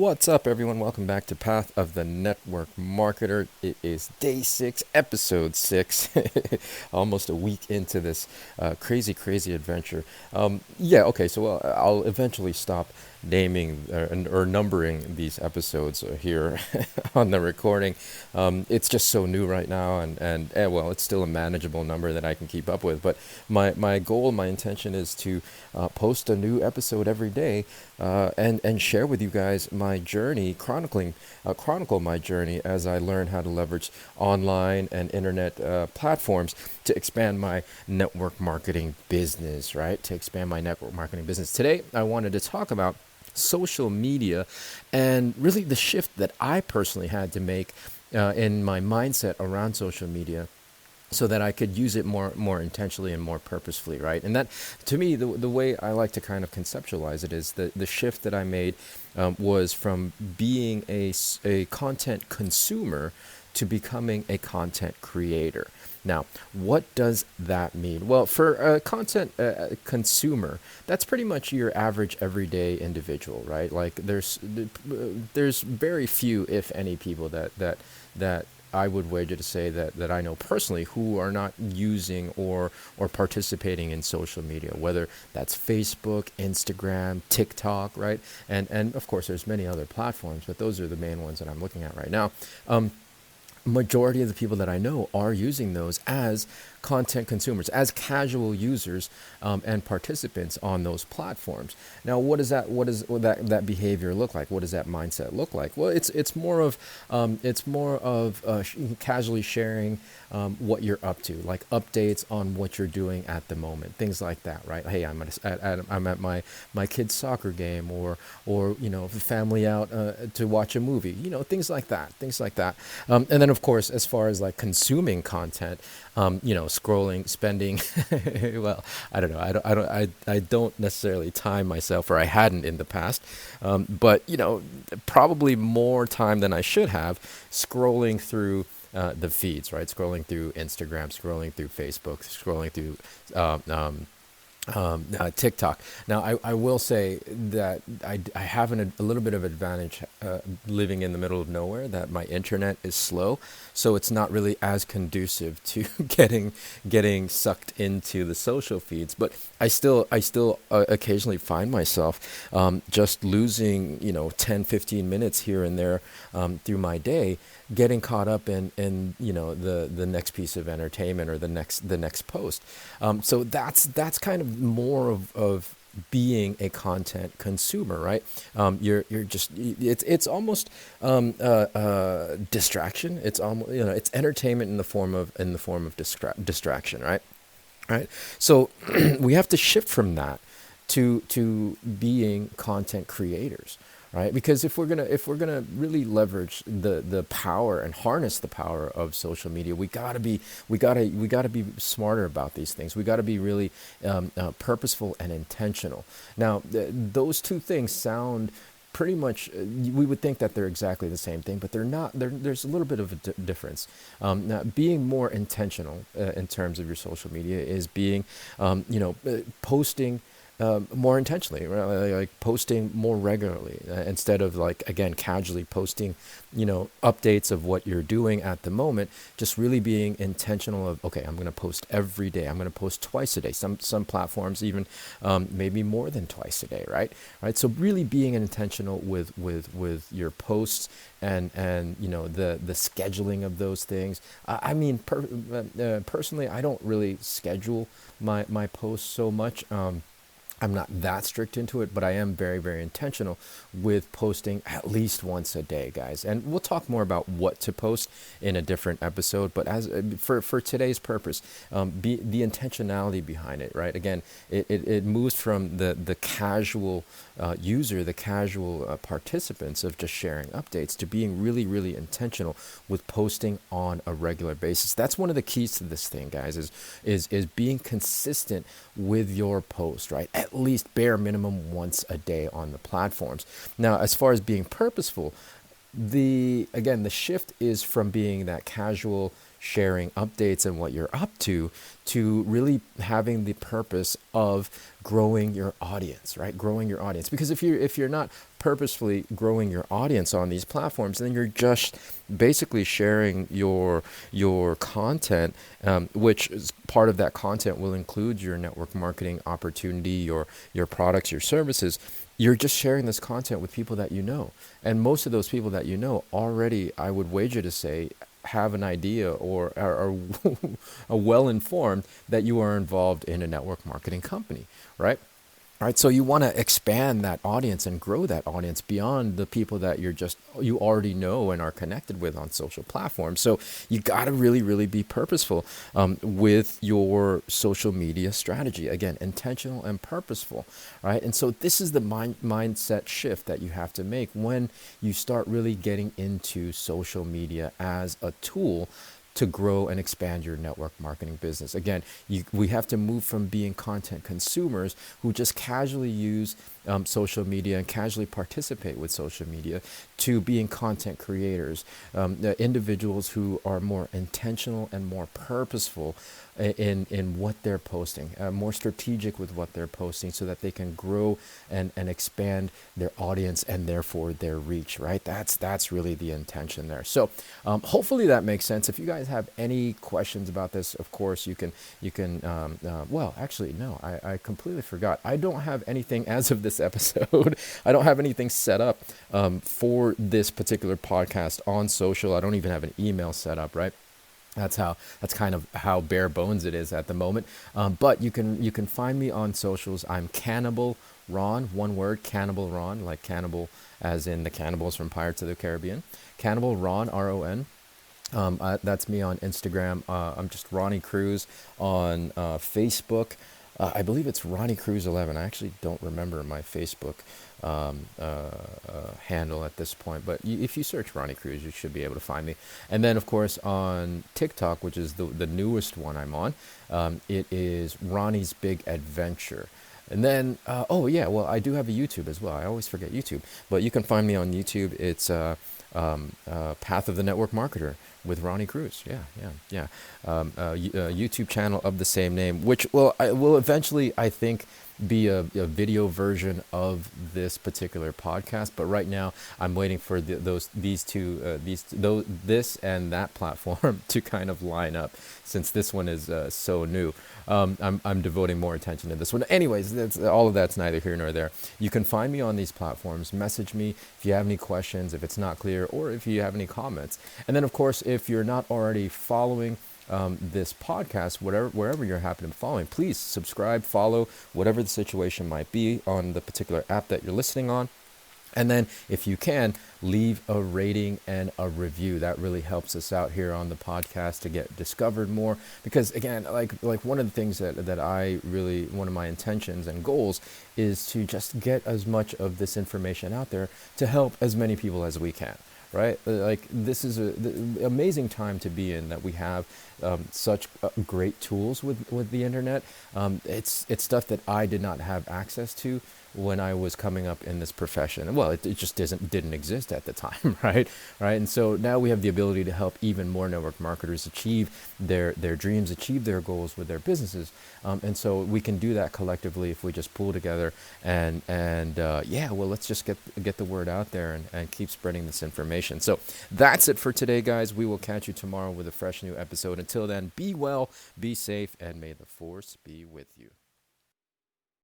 What's up, everyone? Welcome back to Path of the Network Marketer. It is day 6, episode 6, almost a week into this crazy adventure. Okay, so I'll eventually stop naming or numbering these episodes here on the recording. It's just so new right now, and it's still a manageable number that I can keep up with. But my goal, my intention is to post a new episode every day and share with you guys my journey, chronicle my journey as I learn how to leverage online and internet platforms to expand my network marketing business, right? To expand my network marketing business. Today, I wanted to talk about social media and really the shift that I personally had to make in my mindset around social media so that I could use it more intentionally and more purposefully, right? And that, to me, the way I like to kind of conceptualize it is the shift that I made was from being a content consumer to becoming a content creator. Now, what does that mean? Well, for a content consumer, that's pretty much your average everyday individual, right? Like there's very few, if any, people that I would wager to say that I know personally who are not using or participating in social media, whether that's Facebook, Instagram, TikTok, right? And of course, there's many other platforms, but those are the main ones that I'm looking at right now. Majority of the people that I know are using those as content consumers, as casual users and participants on those platforms. Now, what does that behavior look like? What does that mindset look like? Well, it's more of casually sharing what you're up to, like updates on what you're doing at the moment, things like that, right? Hey, I'm at my kid's soccer game, or family out to watch a movie, things like that, and then of course, as far as like consuming content, scrolling, spending. Well, I don't know. I don't necessarily time myself, or I hadn't in the past. But probably more time than I should have scrolling through the feeds, right? Scrolling through Instagram, scrolling through Facebook, scrolling through TikTok. Now, I will say that I have a little bit of advantage living in the middle of nowhere, that my internet is slow, so it's not really as conducive to getting sucked into the social feeds. But I still occasionally find myself just losing 10-15 minutes here and there through my day, getting caught up in the next piece of entertainment or the next post. So that's kind of more of being a content consumer, right? You're just it's almost distraction. It's almost it's entertainment in the form of distraction, right? Right. So we have to shift from that to being content creators, right? Because if we're gonna really leverage the power and harness the power of social media, we gotta be smarter about these things. We gotta be really purposeful and intentional. Now, those two things sound pretty much, we would think that they're exactly the same thing, but they're not. There's a little bit of a difference. Now, being more intentional in terms of your social media is being, posting more intentionally, right? Like posting more regularly instead of, like, again, casually posting, updates of what you're doing at the moment. Just really being intentional of, okay, I'm going to post every day. I'm going to post twice a day. Some platforms even maybe more than twice a day, right? Right. So really being intentional with your posts and the scheduling of those things. Personally, I don't really schedule my posts so much. I'm not that strict into it, but I am very intentional with posting at least once a day, guys. And we'll talk more about what to post in a different episode. But as for today's purpose, be the intentionality behind it, right? Again, it moves from the casual user, the casual participants of just sharing updates, to being really intentional with posting on a regular basis. That's one of the keys to this thing, guys. Is being consistent with your post, right? At least bare minimum once a day on the platforms. Now, as far as being purposeful, the shift is from being that casual sharing updates and what you're up to really having the purpose of growing your audience, right? Growing your audience. Because if you're not purposefully growing your audience on these platforms, then you're just basically sharing your content, which is part of that content will include your network marketing opportunity, your products, your services. You're just sharing this content with people that you know, and most of those people that you know already, I would wager to say, have an idea or are are well informed that you are involved in a network marketing company, right? All right, so you want to expand that audience and grow that audience beyond the people that you already know and are connected with on social platforms. So you got to really, really be purposeful with your social media strategy. Again, intentional and purposeful, right? And so this is the mindset shift that you have to make when you start really getting into social media as a tool to grow and expand your network marketing business. Again, we have to move from being content consumers who just casually use social media and casually participate with social media to being content creators, the individuals who are more intentional and more purposeful in what they're posting, more strategic with what they're posting so that they can grow and expand their audience and therefore their reach, right? That's really the intention there. So hopefully that makes sense. If you guys have any questions about this, of course, well, actually, no, I completely forgot. I don't have anything as of this episode. I don't have anything set up for this particular podcast on social. I don't even have an email set up, right? That's kind of how bare bones it is at the moment. But you can find me on socials. I'm Cannibal Ron, one word, Cannibal Ron, like cannibal as in the cannibals from Pirates of the Caribbean. Cannibal Ron, RON. That's me on Instagram. I'm just Ronnie Cruz on Facebook. I believe it's Ronnie Cruz 11. I actually don't remember my Facebook handle at this point, but if you search Ronnie Cruz, you should be able to find me. And then, of course, on TikTok, which is the newest one I'm on, it is Ronnie's Big Adventure. And then, oh yeah, well, I do have a YouTube as well. I always forget YouTube, but you can find me on YouTube. It's Path of the Network Marketer with Ronnie Cruz. Yeah. YouTube channel of the same name, which will eventually, I think, be a video version of this particular podcast. But right now, I'm waiting for this and that platform to kind of line up, since this one is so new. I'm devoting more attention to this one. Anyways, all of that's neither here nor there. You can find me on these platforms. Message me if you have any questions, if it's not clear, or if you have any comments. And then, of course, if you're not already following this podcast, wherever you're happening to following, please subscribe, follow, whatever the situation might be on the particular app that you're listening on. And then if you can, leave a rating and a review. That really helps us out here on the podcast to get discovered more. Because again, like one of the things that I really, one of my intentions and goals is to just get as much of this information out there to help as many people as we can. Right? Like this is an amazing time to be in, that we have such great tools with the internet. It's stuff that I did not have access to when I was coming up in this profession. Well, it just didn't exist at the time, right? And so now we have the ability to help even more network marketers achieve their dreams, achieve their goals with their businesses. And so we can do that collectively if we just pull together and let's just get the word out there and keep spreading this information. So that's it for today, guys. We will catch you tomorrow with a fresh new episode. Until then, be well, be safe, and may the force be with you.